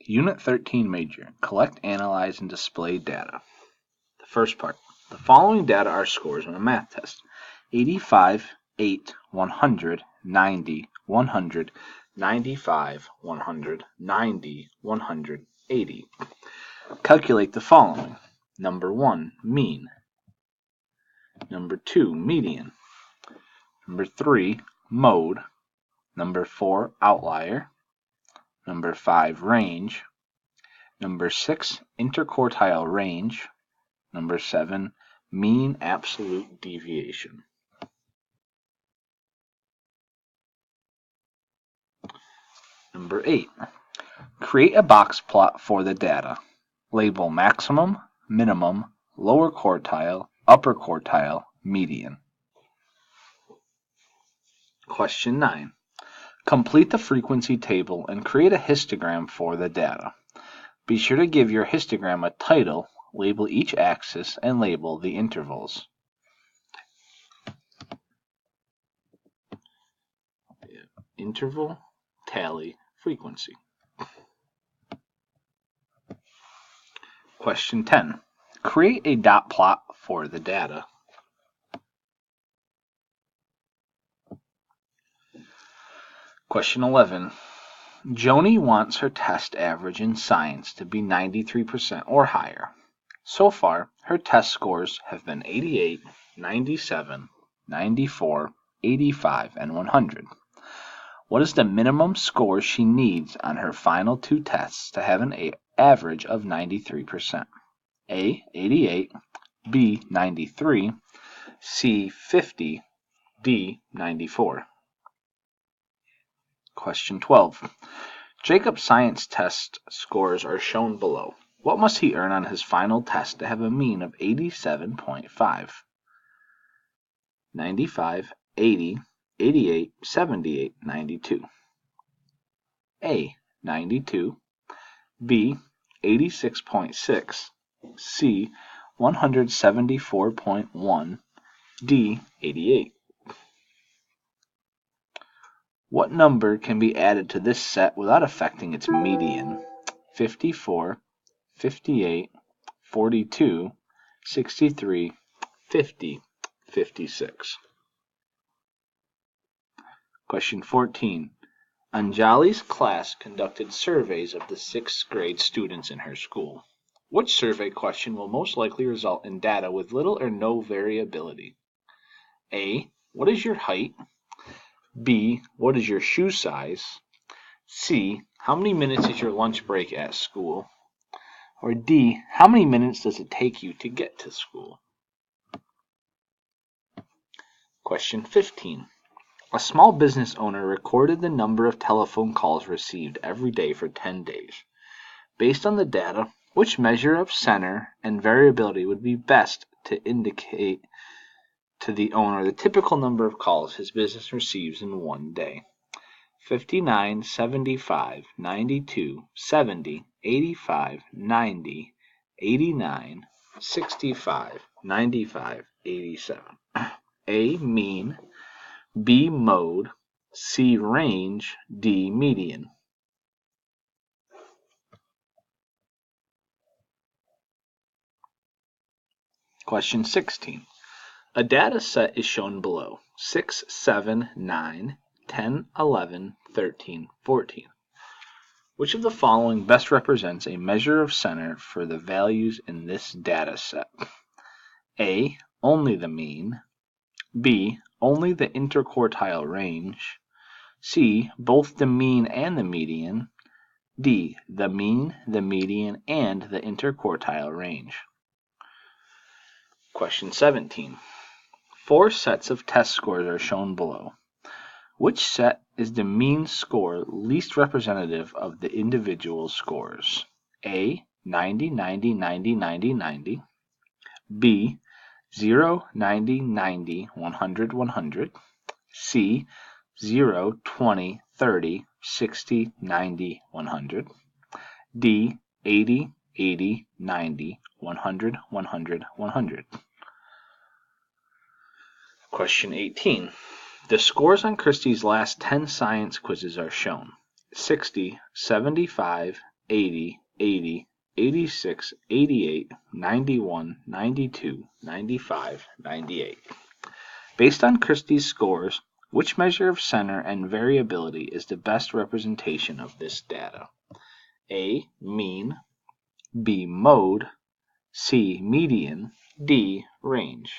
Unit 13 Major. Collect, analyze, and display data. The first part. The following data are scores on a math test. 85, 8, 100, 90, 100, 95, 100, 90, 100, 80. Calculate the following. Number 1, mean. Number 2, median. Number 3, mode. Number 4, outlier. Number 5, range. Number 6, interquartile range. Number 7, mean absolute deviation. Number 8, create a box plot for the data. Label maximum, minimum, lower quartile, upper quartile, median. Question 9. Complete the frequency table and create a histogram for the data. Be sure to give your histogram a title, label each axis, and label the intervals. Interval, tally, frequency. Question 10. Create a dot plot for the data. Question 11. Joni wants her test average in science to be 93% or higher. So far, her test scores have been 88, 97, 94, 85, and 100. What is the minimum score she needs on her final two tests to have an average of 93%? A, 88, B, 93, C, 50, D, 94. Question 12. Jacob's science test scores are shown below. What must he earn on his final test to have a mean of 87.5? 95, 80, 88, 78, 92. A, 92. B, 86.6. C, 174.1. D, 88. What number can be added to this set without affecting its median? 54, 58, 42, 63, 50, 56. Question 14. Anjali's class conducted surveys of the 6th grade students in her school. Which survey question will most likely result in data with little or no variability? A, what is your height? B, what is your shoe size? C, how many minutes is your lunch break at school? Or D, how many minutes does it take you to get to school? Question 15. A small business owner recorded the number of telephone calls received every day for 10 days. Based on the data, which measure of center and variability would be best to indicate to the owner the typical number of calls his business receives in one day? 59, 75, 92, 70, 85, 90, 89, 65, 95, 87. A, mean. B, mode. C, range. D, median. Question 16. A data set is shown below. 6, 7, 9, 10, 11, 13, 14. Which of the following best represents a measure of center for the values in this data set? A, only the mean. B, only the interquartile range. C, both the mean and the median. D, the mean, the median, and the interquartile range. Question 17. 4 sets of test scores are shown below. Which set is the mean score least representative of the individual scores? A, 90, 90, 90, 90, 90. B, 0, 90, 90, 100, 100. C, 0, 20, 30, 60, 90, 100. D, 80, 80, 90, 100, 100, 100. Question 18. The scores on Christie's last 10 science quizzes are shown. 60, 75, 80, 80, 86, 88, 91, 92, 95, 98. Based on Christie's scores, which measure of center and variability is the best representation of this data? A. Mean, B. Mode, C. Median, D. Range.